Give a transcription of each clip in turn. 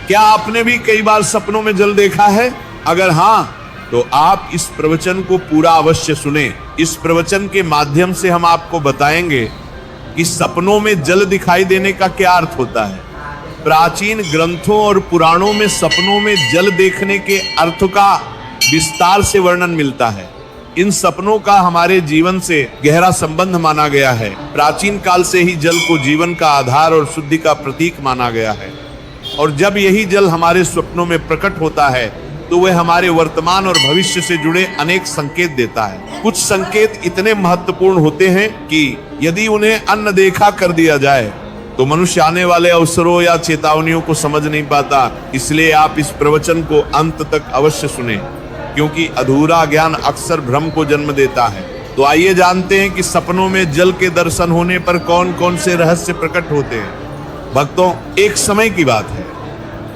क्या आपने भी कई बार सपनों में जल देखा है? अगर हाँ, तो आप इस प्रवचन को पूरा अवश्य सुने। इस प्रवचन के माध्यम से हम आपको बताएंगे कि सपनों में जल दिखाई देने का क्या अर्थ होता है। प्राचीन ग्रंथों और पुराणों में सपनों में जल देखने के अर्थ का विस्तार से वर्णन मिलता है। इन सपनों का हमारे जीवन से गहरा संबंध माना गया है। प्राचीन काल से ही जल को जीवन का आधार और शुद्धि का प्रतीक माना गया है, और जब यही जल हमारे स्वप्नों में प्रकट होता है तो वह हमारे वर्तमान और भविष्य से जुड़े अनेक संकेत देता है। कुछ संकेत इतने महत्वपूर्ण होते हैं कि यदि उन्हें अनदेखा कर दिया जाए तो मनुष्य आने वाले अवसरों या चेतावनियों को समझ नहीं पाता। इसलिए आप इस प्रवचन को अंत तक अवश्य सुने, क्योंकि अधूरा ज्ञान अक्सर भ्रम को जन्म देता है। तो आइए जानते हैं कि सपनों में जल के दर्शन होने पर कौन कौन से रहस्य प्रकट होते हैं। भक्तों, एक समय की बात है,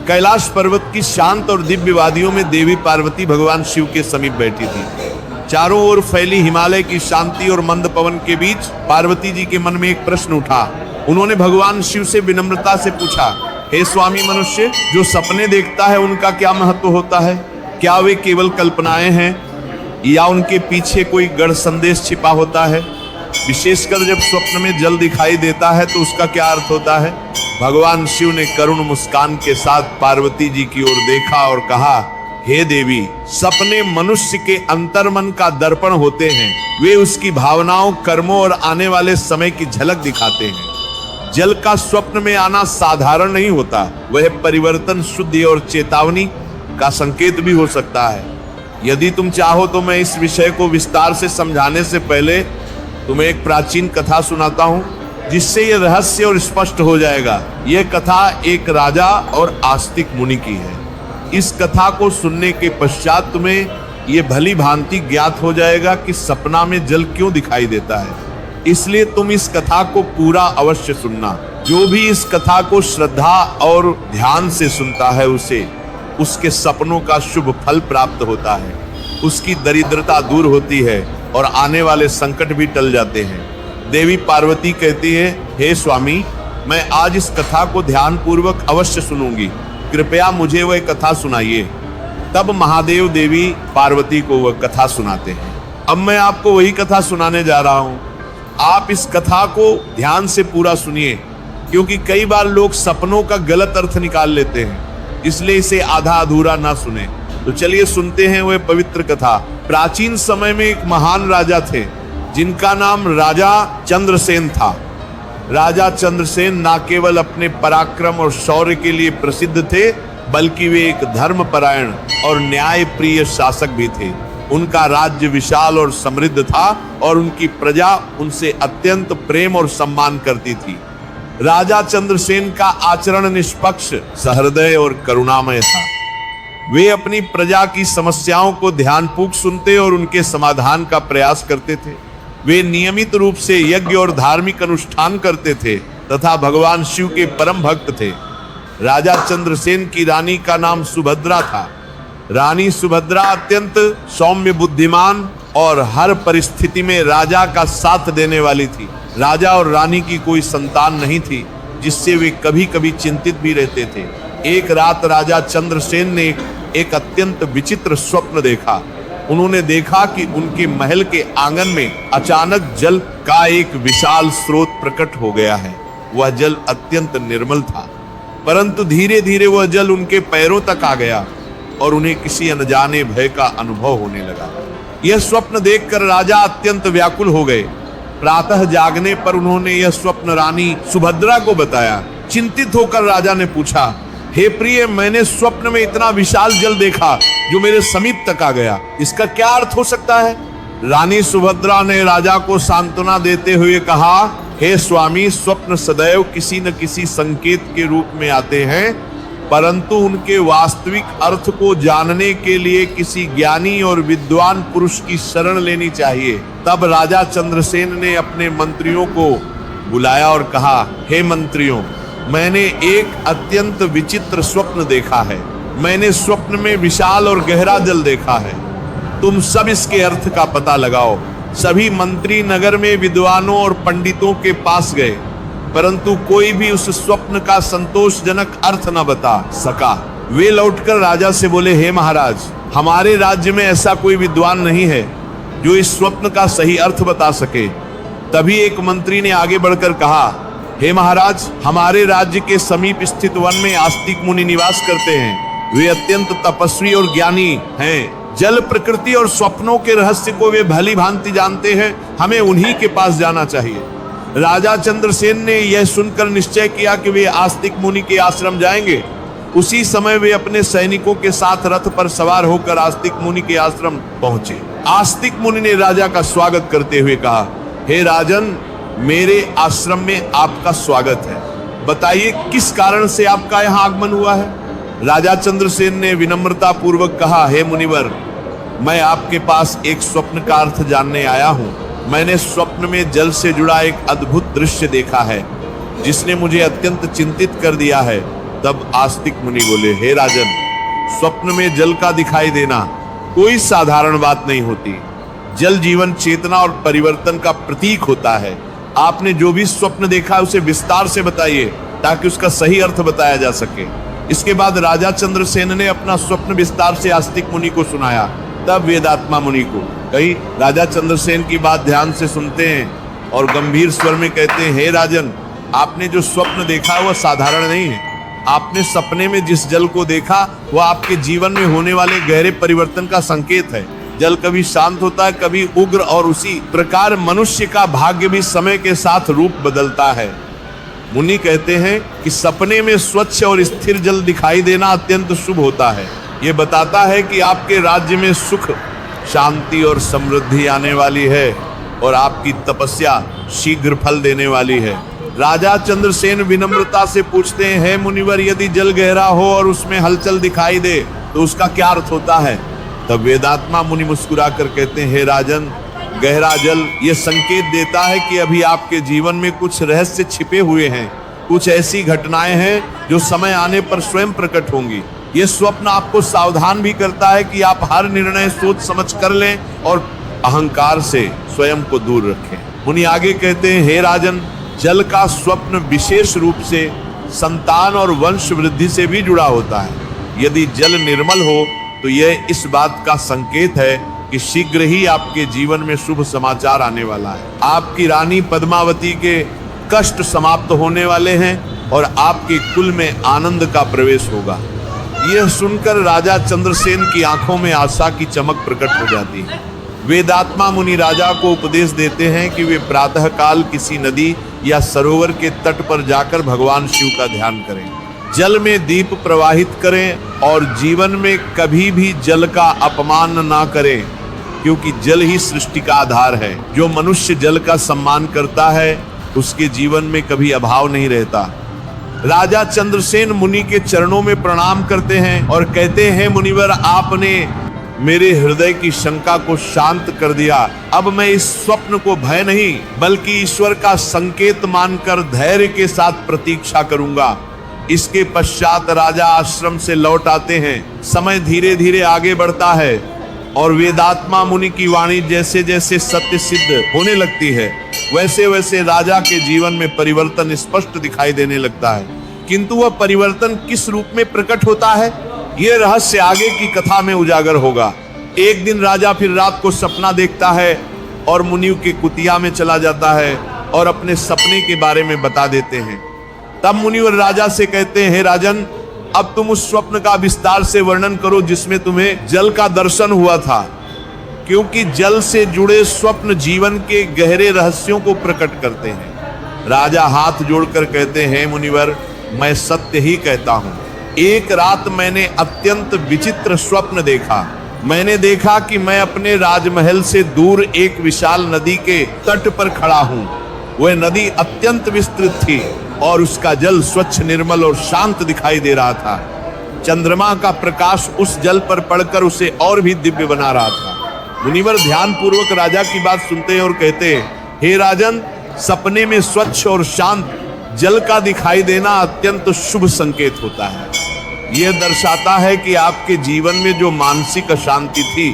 कैलाश पर्वत की शांत और दिव्य वादियों में देवी पार्वती भगवान शिव के समीप बैठी थी। चारों ओर फैली हिमालय की शांति और मंद पवन के बीच पार्वती जी के मन में एक प्रश्न उठा। उन्होंने भगवान शिव से विनम्रता से पूछा, हे स्वामी मनुष्य, जो सपने देखता है उनका क्या महत्व होता है? क्या वे केवल कल्पनाएं हैं या उनके पीछे कोई गढ़ संदेश छिपा होता है? विशेषकर जब स्वप्न में जल दिखाई देता है तो उसका क्या अर्थ होता है? भगवान शिव ने करुण मुस्कान के साथ पार्वती जी की ओर देखा और कहा, हे देवी, सपने मनुष्य के अंतर्मन का दर्पण होते हैं। वे उसकी भावनाओं, कर्मों और आने वाले समय की झलक दिखाते हैं। जल का स्वप्न में आना साधारण नहीं होता, वह परिवर्तन, शुद्धि और चेतावनी का संकेत भी हो सकता है। यदि तुम चाहो तो मैं इस विषय को विस्तार से समझाने से पहले तुम्हें एक प्राचीन कथा सुनाता हूँ, जिससे यह रहस्य और स्पष्ट हो जाएगा। यह कथा एक राजा और आस्तिक मुनि की है। इस कथा को सुनने के पश्चात तुम्हें यह भली भांति ज्ञात हो जाएगा कि सपना में जल क्यों दिखाई देता है। इसलिए तुम इस कथा को पूरा अवश्य सुनना। जो भी इस कथा को श्रद्धा और ध्यान से सुनता है उसे उसके सपनों का शुभ फल प्राप्त होता है, उसकी दरिद्रता दूर होती है और आने वाले संकट भी टल जाते हैं। देवी पार्वती कहती है, हे स्वामी, मैं आज इस कथा को ध्यान पूर्वक अवश्य सुनूंगी, कृपया मुझे वह कथा सुनाइए। तब महादेव देवी पार्वती को वह कथा सुनाते हैं। अब मैं आपको वही कथा सुनाने जा रहा हूं। आप इस कथा को ध्यान से पूरा सुनिए, क्योंकि कई बार लोग सपनों का गलत अर्थ निकाल लेते हैं, इसलिए इसे आधा अधूरा ना सुने। तो चलिए सुनते हैं वह पवित्र कथा। प्राचीन समय में एक महान राजा थे जिनका नाम राजा चंद्रसेन था। राजा चंद्रसेन न केवल अपने पराक्रम और शौर्य के लिए प्रसिद्ध थे, बल्कि वे एक धर्मपरायण और न्याय प्रिय शासक भी थे। उनका राज्य विशाल और समृद्ध था और उनकी प्रजा उनसे अत्यंत प्रेम और सम्मान करती थी। राजा चंद्रसेन का आचरण निष्पक्ष, सहृदय और करुणामय था। वे अपनी प्रजा की समस्याओं को ध्यानपूर्वक सुनते और उनके समाधान का प्रयास करते थे। वे नियमित रूप से यज्ञ और धार्मिक अनुष्ठान करते थे तथा भगवान शिव के परम भक्त थे। राजा चंद्रसेन की रानी का नाम सुभद्रा था। रानी सुभद्रा अत्यंत सौम्य, बुद्धिमान और हर परिस्थिति में राजा का साथ देने वाली थी। राजा और रानी की कोई संतान नहीं थी, जिससे वे कभी कभी चिंतित भी रहते थे। एक रात राजा चंद्रसेन ने एक अत्यंत विचित्र स्वप्न देखा। उन्होंने देखा कि उनके महल के आंगन में अचानक जल का एक विशाल स्रोत प्रकट हो गया है। वह जल अत्यंत निर्मल था, परंतु धीरे धीरे वह जल उनके पैरों तक आ गया और उन्हें किसी अनजाने भय का अनुभव होने लगा। यह स्वप्न देखकर राजा अत्यंत व्याकुल हो गए। प्रातः जागने पर उन्होंने यह स्वप्न रानी सुभद्रा को बताया। चिंतित होकर राजा ने पूछा, हे प्रिय, मैंने स्वप्न में इतना विशाल जल देखा जो मेरे समीप तक आ गया, इसका क्या अर्थ हो सकता है? रानी सुभद्रा ने राजा को सांत्वना देते हुए कहा, हे स्वामी, स्वप्न सदैव किसी न किसी संकेत के रूप में आते हैं, परंतु उनके वास्तविक अर्थ को जानने के लिए किसी ज्ञानी और विद्वान पुरुष की शरण लेनी चाहिए। तब राजा चंद्रसेन ने अपने मंत्रियों को बुलाया और कहा, हे मंत्रियों, मैंने एक अत्यंत विचित्र स्वप्न देखा है। मैंने स्वप्न में विशाल और गहरा जल देखा है। तुम सब इसके अर्थ का पता लगाओ। सभी मंत्री नगर में विद्वानों और पंडितों के पास गए। परंतु कोई भी उस स्वप्न का संतोषजनक अर्थ न बता सका। वे लौटकर राजा से बोले, हे महाराज, हमारे राज्य में ऐसा कोई विद्वान नहीं है जो इस स्वप्न का सही अर्थ बता सके। तभी एक मंत्री ने आगे बढ़कर कहा, हे महाराज, हमारे राज्य के समीप स्थित वन में आस्तिक मुनि निवास करते हैं। वे अत्यंत तपस्वी और ज्ञानी हैं। जल, प्रकृति और स्वप्नों के रहस्य को वे भली भांति जानते हैं। हमें उन्हीं के पास जाना चाहिए। राजा चंद्रसेन ने यह सुनकर निश्चय किया कि वे आस्तिक मुनि के आश्रम जाएंगे। उसी समय वे अपने सैनिकों के साथ रथ पर सवार होकर आस्तिक मुनि के आश्रम पहुंचे। आस्तिक मुनि ने राजा का स्वागत करते हुए कहा, हे राजन, मेरे आश्रम में आपका स्वागत है। बताइए किस कारण से आपका यहाँ आगमन हुआ है। राजा चंद्रसेन ने विनम्रता पूर्वक कहा, हे मुनिवर, मैं आपके पास एक स्वप्न का अर्थ जानने आया हूँ। मैंने स्वप्न में जल से जुड़ा एक अद्भुत दृश्य देखा है जिसने मुझे अत्यंत चिंतित कर दिया है। तब आस्तिक मुनि बोले, हे राजन, स्वप्न में जल का दिखाई देना कोई साधारण बात नहीं होती। जल जीवन, चेतना और परिवर्तन का प्रतीक होता है। आपने जो भी स्वप्न देखा उसे विस्तार से बताइए ताकि उसका सही अर्थ बताया जा सके। इसके बाद राजा चंद्रसेन ने अपना स्वप्न विस्तार से आस्तिक मुनि को सुनाया। तब वेदात्मा मुनि को कई राजा चंद्रसेन की बात ध्यान से सुनते हैं और गंभीर स्वर में कहते हैं, हे राजन, आपने जो स्वप्न देखा वह साधारण नहीं है। आपने सपने में जिस जल को देखा वह आपके जीवन में होने वाले गहरे परिवर्तन का संकेत है। जल कभी शांत होता है, कभी उग्र, और उसी प्रकार मनुष्य का भाग्य भी समय के साथ रूप बदलता है। मुनि कहते हैं कि सपने में स्वच्छ और स्थिर जल दिखाई देना अत्यंत शुभ होता है। ये बताता है कि आपके राज्य में सुख, शांति और समृद्धि आने वाली है और आपकी तपस्या शीघ्र फल देने वाली है। राजा चंद्रसेन विनम्रता से पूछते हैं, हे मुनिवर, यदि जल गहरा हो और उसमें हलचल दिखाई दे तो उसका क्या अर्थ होता है। तब वेदात्मा मुनि मुस्कुराकर कहते हैं, हे राजन, गहरा जल यह संकेत देता है कि अभी आपके जीवन में कुछ रहस्य छिपे हुए हैं। कुछ ऐसी घटनाएं हैं जो समय आने पर स्वयं प्रकट होंगी। यह स्वप्न आपको सावधान भी करता है कि आप हर निर्णय सोच समझ कर लें और अहंकार से स्वयं को दूर रखें। मुनि आगे कहते हैं, हे राजन, जल का स्वप्न विशेष रूप से संतान और वंश वृद्धि से भी जुड़ा होता है। यदि जल निर्मल हो तो यह इस बात का संकेत है कि शीघ्र ही आपके जीवन में शुभ समाचार आने वाला है। आपकी रानी पद्मावती के कष्ट समाप्त होने वाले हैं और आपके कुल में आनंद का प्रवेश होगा। यह सुनकर राजा चंद्रसेन की आंखों में आशा की चमक प्रकट हो जाती है। वेदात्मा मुनि राजा को उपदेश देते हैं कि वे प्रातःकाल किसी नदी या सरोवर के तट पर जाकर भगवान शिव का ध्यान करें, जल में दीप प्रवाहित करें और जीवन में कभी भी जल का अपमान ना करें, क्योंकि जल ही सृष्टि का आधार है। जो मनुष्य जल का सम्मान करता है उसके जीवन में कभी अभाव नहीं रहता। राजा चंद्रसेन मुनि के चरणों में प्रणाम करते हैं और कहते हैं, मुनिवर, आपने मेरे हृदय की शंका को शांत कर दिया। अब मैं इस स्वप्न को भय नहीं बल्कि ईश्वर का संकेत मानकर धैर्य के साथ प्रतीक्षा करूंगा। इसके पश्चात राजा आश्रम से लौट आते हैं। समय धीरे धीरे आगे बढ़ता है और वेदात्मा मुनि की वाणी जैसे जैसे सत्य सिद्ध होने लगती है वैसे वैसे राजा के जीवन में परिवर्तन स्पष्ट दिखाई देने लगता है। किंतु वह परिवर्तन किस रूप में प्रकट होता है, यह रहस्य आगे की कथा में उजागर होगा। एक दिन राजा फिर रात को सपना देखता है और मुनियों के कुटिया में चला जाता है और अपने सपने के बारे में बता देते हैं। तब मुनिवर राजा से कहते हैं, हे राजन, अब तुम उस स्वप्न का विस्तार से वर्णन करो जिसमें तुम्हें जल का दर्शन हुआ था, क्योंकि जल से जुड़े स्वप्न जीवन के गहरे रहस्यों को प्रकट करते हैं। राजा हाथ जोड़कर कहते हैं, मुनिवर, मैं सत्य ही कहता हूँ। एक रात मैंने अत्यंत विचित्र स्वप्न देखा। मैंने देखा कि मैं अपने राजमहल से दूर एक विशाल नदी के तट पर खड़ा हूँ। वह नदी अत्यंत विस्तृत थी और उसका जल स्वच्छ, निर्मल और शांत दिखाई दे रहा था। चंद्रमा का प्रकाश उस जल पर पड़कर उसे और भी दिव्य बना रहा था। मुनिवर ध्यान पूर्वक राजा की बात सुनते हैं और कहते हैं, हे राजन, सपने में स्वच्छ और शांत जल का दिखाई देना अत्यंत शुभ संकेत होता है। यह दर्शाता है कि आपके जीवन में जो मानसिक अशांति थी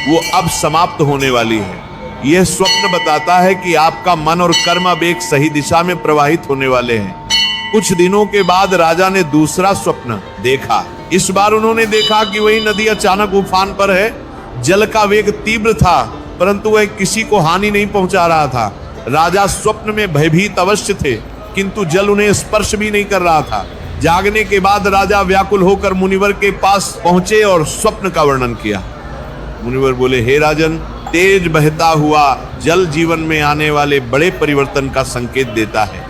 वो अब समाप्त होने वाली है। यह स्वप्न बताता है कि आपका मन और कर्म अब एक सही दिशा में प्रवाहित होने वाले हैं। कुछ दिनों के बाद राजा ने दूसरा स्वप्न देखा। इस बार उन्होंने देखा कि वही नदी अचानक उफान पर है। जल का वेग तीव्र था, परंतु वह किसी को हानि नहीं पहुंचा रहा था। राजा स्वप्न में भयभीत अवश्य थे, किंतु जल उन्हें स्पर्श भी नहीं कर रहा था। जागने के बाद राजा व्याकुल होकर मुनिवर के पास पहुंचे और स्वप्न का वर्णन किया। मुनिवर बोले, हे राजन, तेज बहता हुआ जल जीवन में आने वाले बड़े परिवर्तन का संकेत देता है।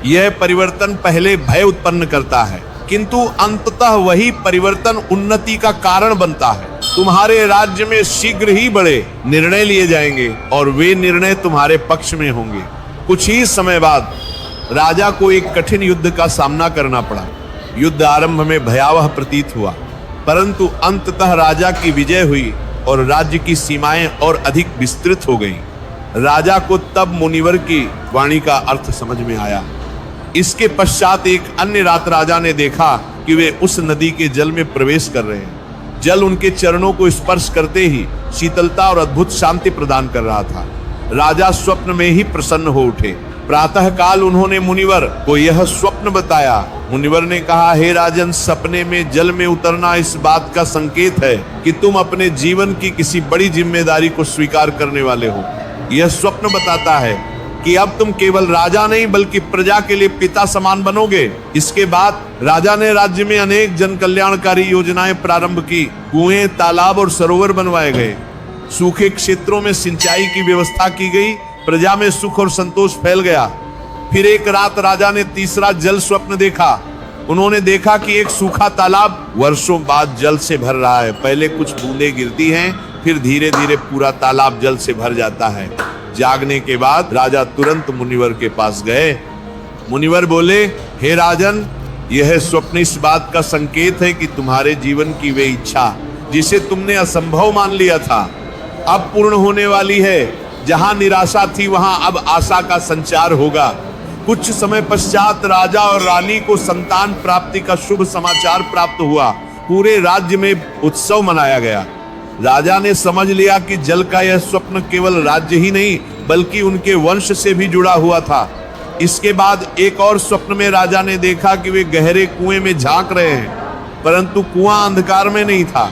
यह परिवर्तन पहले भय उत्पन्न करता है, किंतु अंततः वही परिवर्तन उन्नति का कारण बनता है। तुम्हारे राज्य में शीघ्र ही बड़े निर्णय लिए जाएंगे और वे निर्णय तुम्हारे पक्ष में होंगे। कुछ ही समय बाद राजा को एक कठिन युद्ध का सामना करना पड़ा। युद्ध आरंभ में भयावह प्रतीत हुआ, परंतु अंततः राजा की विजय हुई और राज्य की सीमाएं और अधिक विस्तृत हो गईं। राजा को तब मुनिवर की वाणी का अर्थ समझ में आया। इसके पश्चात एक अन्य रात राजा ने देखा कि वे उस नदी के जल में प्रवेश कर रहे हैं। जल उनके चरणों को स्पर्श करते ही शीतलता और अद्भुत शांति प्रदान कर रहा था। राजा स्वप्न में ही प्रसन्न हो उठे। प्रातः काल उन्होंने मुनिवर को यह स्वप्न बताया। मुनिवर ने कहा, हे राजन, सपने में जल में उतरना इस बात का संकेत है कि तुम अपने जीवन की किसी बड़ी जिम्मेदारी को स्वीकार करने वाले हो। यह स्वप्न बताता है कि अब तुम केवल राजा नहीं बल्कि प्रजा के लिए पिता समान बनोगे। इसके बाद राजा ने राज्य में अनेक जन कल्याणकारी योजनाएं प्रारंभ की। कुएं, तालाब और सरोवर बनवाए गए। सूखे क्षेत्रों में सिंचाई की व्यवस्था की गई। प्रजा में सुख और संतोष फैल गया। फिर एक रात राजा ने तीसरा जल स्वप्न देखा। उन्होंने देखा कि एक सूखा तालाब वर्षों बाद जल से भर रहा है। पहले कुछ बूंदें गिरती हैं, फिर धीरे धीरे पूरा तालाब जल से भर जाता है। जागने के बाद राजा तुरंत मुनिवर के पास गए। मुनिवर बोले, हे राजन, यह स्वप्न इस बात का संकेत है कि तुम्हारे जीवन की वे इच्छा जिसे तुमने असंभव मान लिया था अब पूर्ण होने वाली है। जहां निराशा थी वहां अब आशा का संचार होगा। कुछ समय पश्चात राजा और रानी को संतान प्राप्ति का शुभ समाचार प्राप्त हुआ। पूरे राज्य में उत्सव मनाया गया। राजा ने समझ लिया कि जल का यह स्वप्न केवल राज्य ही नहीं बल्कि उनके वंश से भी जुड़ा हुआ था। इसके बाद एक और स्वप्न में राजा ने देखा कि वे गहरे कुएं में झांक रहे हैं, परंतु कुआं अंधकार में नहीं था,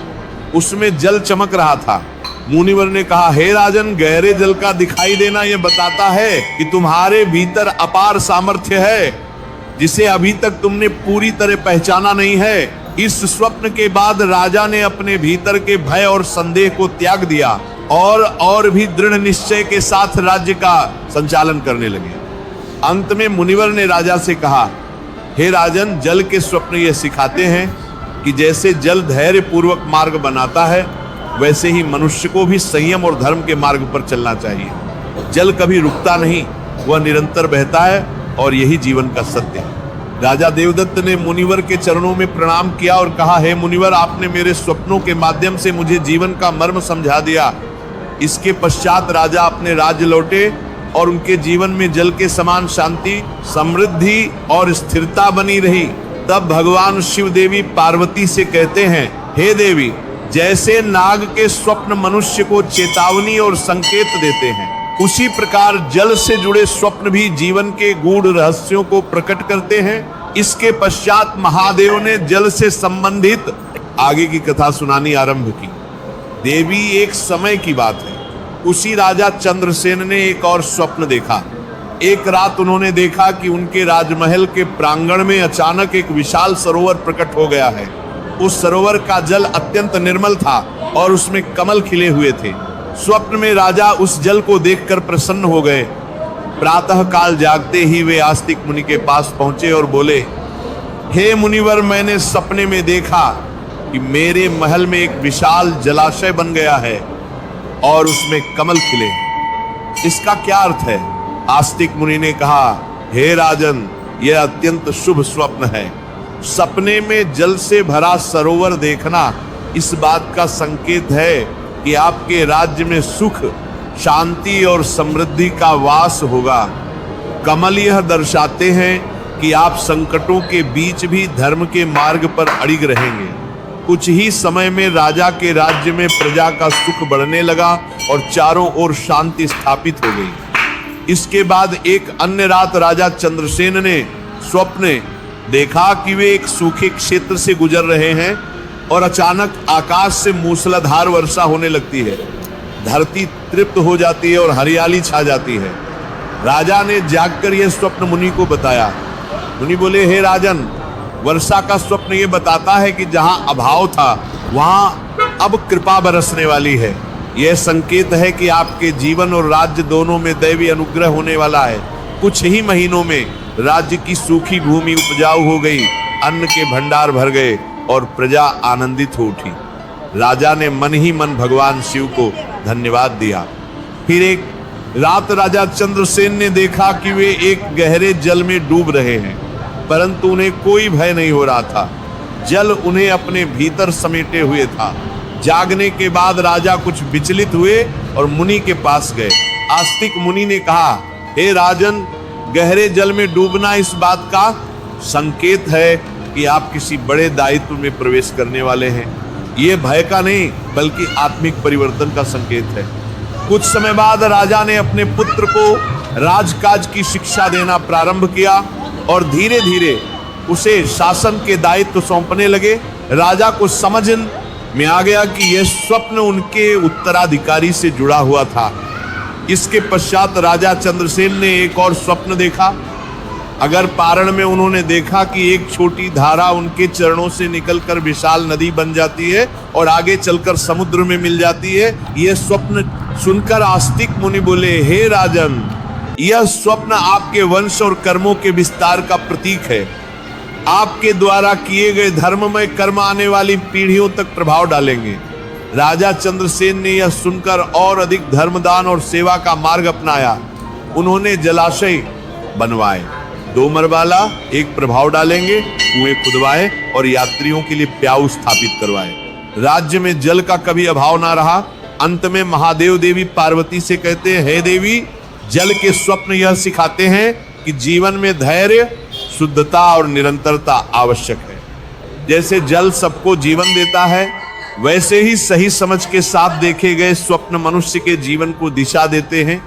उसमें जल चमक रहा था। मुनिवर ने कहा, हे राजन, गहरे जल का दिखाई देना यह बताता है कि तुम्हारे भीतर अपार सामर्थ्य है जिसे अभी तक तुमने पूरी तरह पहचाना नहीं है। इस स्वप्न के बाद राजा ने अपने भीतर के भय और संदेह को त्याग दिया और भी दृढ़ निश्चय के साथ राज्य का संचालन करने लगे। अंत में मुनिवर ने राजा से कहा, हे राजन, जल के स्वप्न ये सिखाते हैं कि जैसे जल धैर्य पूर्वक मार्ग बनाता है, वैसे ही मनुष्य को भी संयम और धर्म के मार्ग पर चलना चाहिए। जल कभी रुकता नहीं, वह निरंतर बहता है और यही जीवन का सत्य है। राजा देवदत्त ने मुनिवर के चरणों में प्रणाम किया और कहा, हे मुनिवर, आपने मेरे स्वप्नों के माध्यम से मुझे जीवन का मर्म समझा दिया। इसके पश्चात राजा अपने राज्य लौटे और उनके जीवन में जल के समान शांति, समृद्धि और स्थिरता बनी रही। तब भगवान शिव देवी पार्वती से कहते हैं, हे देवी, जैसे नाग के स्वप्न मनुष्य को चेतावनी और संकेत देते हैं, उसी प्रकार जल से जुड़े स्वप्न भी जीवन के गूढ़ रहस्यों को प्रकट करते हैं। इसके पश्चात महादेव ने जल से संबंधित आगे की कथा सुनानी आरंभ की। देवी, एक समय की बात है, उसी राजा चंद्रसेन ने एक और स्वप्न देखा। एक रात उन्होंने देखा कि उनके राजमहल के प्रांगण में अचानक एक विशाल सरोवर प्रकट हो गया है। उस सरोवर का जल अत्यंत निर्मल था और उसमें कमल खिले हुए थे। स्वप्न में राजा उस जल को देखकर प्रसन्न हो गए। प्रातः काल जागते ही वे आस्तिक मुनि के पास पहुंचे और बोले, हे मुनिवर, मैंने सपने में देखा कि मेरे महल में एक विशाल जलाशय बन गया है और उसमें कमल खिले। इसका क्या अर्थ है? आस्तिक मुनि ने कहा, हे राजन, यह अत्यंत शुभ स्वप्न है। सपने में जल से भरा सरोवर देखना इस बात का संकेत है कि आपके राज्य में सुख, शांति और समृद्धि का वास होगा। कमल यह दर्शाते हैं कि आप संकटों के बीच भी धर्म के मार्ग पर अड़िग रहेंगे। कुछ ही समय में राजा के राज्य में प्रजा का सुख बढ़ने लगा और चारों ओर शांति स्थापित हो गई। इसके बाद एक अन्य रात राजा चंद्रसेन ने स्वप्न देखा कि वे एक सूखे क्षेत्र से गुजर रहे हैं और अचानक आकाश से मूसलाधार वर्षा होने लगती है। धरती तृप्त हो जाती है और हरियाली छा जाती है। राजा ने जागकर यह स्वप्न मुनि को बताया। मुनि बोले, हे राजन, वर्षा का स्वप्न ये बताता है कि जहां अभाव था वहां अब कृपा बरसने वाली है। यह संकेत है कि आपके जीवन और राज्य दोनों में दैवी अनुग्रह होने वाला है। कुछ ही महीनों में राज्य की सूखी भूमि उपजाऊ हो गई, अन्न के भंडार भर गए और प्रजा आनंदित हो उठी। राजा ने मन ही मन भगवान शिव को धन्यवाद दिया। फिर एक रात राजा चंद्रसेन ने देखा कि वे एक गहरे जल में डूब रहे हैं, परंतु उन्हें कोई भय नहीं हो रहा था। जल उन्हें अपने भीतर समेटे हुए था। जागने के बाद राजा कुछ विचलित हुए और मुनि के पास गए। आस्तिक मुनि ने कहा, हे राजन, गहरे जल में डूबना इस बात का संकेत है कि आप किसी बड़े दायित्व में प्रवेश करने वाले हैं। ये भय का नहीं बल्कि आत्मिक परिवर्तन का संकेत है। कुछ समय बाद राजा ने अपने पुत्र को राजकाज की शिक्षा देना प्रारंभ किया और धीरे धीरे उसे शासन के दायित्व सौंपने लगे। राजा को समझ में आ गया कि यह स्वप्न उनके उत्तराधिकारी से जुड़ा हुआ था। इसके पश्चात राजा चंद्रसेन ने एक और स्वप्न देखा। अगर पारण में उन्होंने देखा कि एक छोटी धारा उनके चरणों से निकलकर विशाल नदी बन जाती है और आगे चलकर समुद्र में मिल जाती है। यह स्वप्न सुनकर आस्तिक मुनि बोले, हे राजन, यह स्वप्न आपके वंश और कर्मों के विस्तार का प्रतीक है। आपके द्वारा किए गए धर्ममय कर्म आने वाली पीढ़ियों तक प्रभाव डालेंगे। राजा चंद्रसेन ने यह सुनकर और अधिक धर्मदान और सेवा का मार्ग अपनाया। उन्होंने जलाशय बनवाए, 2 मरबाला, एक प्रभाव डालेंगे, कुएं खुदवाए और यात्रियों के लिए प्याऊ स्थापित करवाए। राज्य में जल का कभी अभाव ना रहा। अंत में महादेव देवी पार्वती से कहते हैं, हे देवी, जल के स्वप्न यह सिखाते हैं कि जीवन में धैर्य, शुद्धता और निरंतरता आवश्यक है। जैसे जल सबको जीवन देता है, वैसे ही सही समझ के साथ देखे गए स्वप्न मनुष्य के जीवन को दिशा देते हैं।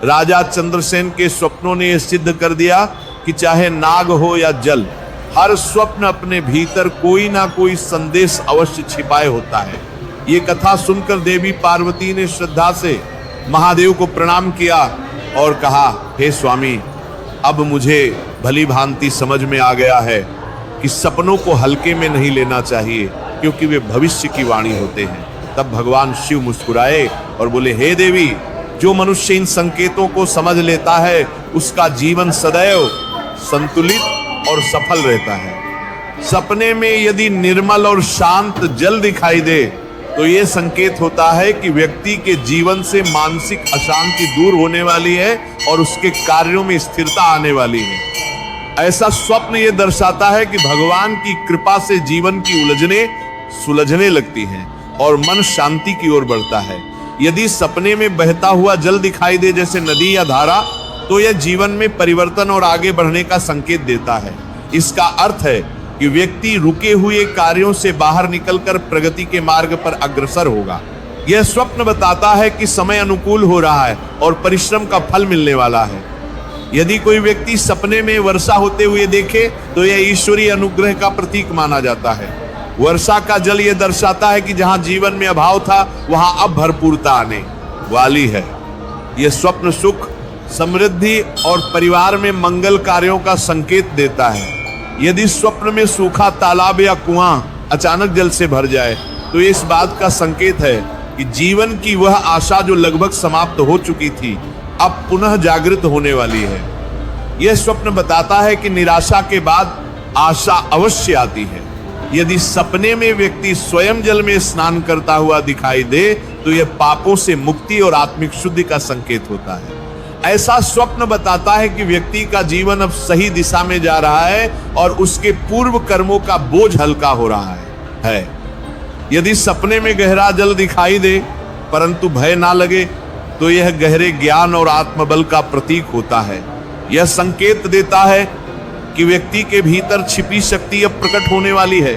राजा चंद्रसेन के स्वप्नों ने यह सिद्ध कर दिया कि चाहे नाग हो या जल, हर स्वप्न अपने भीतर कोई ना कोई संदेश अवश्य छिपाए होता है। ये कथा सुनकर देवी पार्वती ने श्रद्धा से महादेव को प्रणाम किया और कहा, हे स्वामी, अब मुझे भली भांति समझ में आ गया है कि सपनों को हल्के में नहीं लेना चाहिए, क्योंकि वे भविष्य की वाणी होते हैं। तब भगवान शिव मुस्कुराए और बोले, हे देवी, जो मनुष्य इन संकेतों को समझ लेता है उसका जीवन सदैव संतुलित और सफल रहता है। सपने में यदि निर्मल और शांत जल दिखाई दे तो यह संकेत होता है कि व्यक्ति के जीवन से मानसिक अशांति दूर होने वाली है और उसके कार्यों में स्थिरता आने वाली है। ऐसा स्वप्न यह दर्शाता है कि भगवान की कृपा से जीवन की उलझने सुलझने लगती हैं और मन शांति की ओर बढ़ता है। यदि सपने में बहता हुआ जल दिखाई दे, जैसे नदी या धारा, तो यह जीवन में परिवर्तन और आगे बढ़ने का संकेत देता है। इसका अर्थ है कि व्यक्ति रुके हुए कार्यों से बाहर निकलकर प्रगति के मार्ग पर अग्रसर होगा। यह स्वप्न बताता है कि समय अनुकूल हो रहा है और परिश्रम का फल मिलने वाला है। यदि कोई व्यक्ति सपने में वर्षा होते हुए देखे तो यह ईश्वरीय अनुग्रह का प्रतीक माना जाता है। वर्षा का जल यह दर्शाता है कि जहां जीवन में अभाव था वहां अब भरपूरता आने वाली है। यह स्वप्न सुख, समृद्धि और परिवार में मंगल कार्यों का संकेत देता है। यदि स्वप्न में सूखा तालाब या कुआं अचानक जल से भर जाए तो ये इस बात का संकेत है कि जीवन की वह आशा जो लगभग समाप्त हो चुकी थी अब पुनः जागृत होने वाली है। यह स्वप्न बताता है कि निराशा के बाद आशा अवश्य आती है। यदि सपने में व्यक्ति स्वयं जल में स्नान करता हुआ दिखाई दे तो यह पापों से मुक्ति और आत्मिक शुद्धि का संकेत होता है। ऐसा स्वप्न बताता है कि व्यक्ति का जीवन अब सही दिशा में जा रहा है और उसके पूर्व कर्मों का बोझ हल्का हो रहा है। यदि सपने में गहरा जल दिखाई दे परंतु भय ना लगे तो यह गहरे ज्ञान और आत्मबल का प्रतीक होता है। यह संकेत देता है कि व्यक्ति के भीतर छिपी शक्ति अब प्रकट होने वाली है।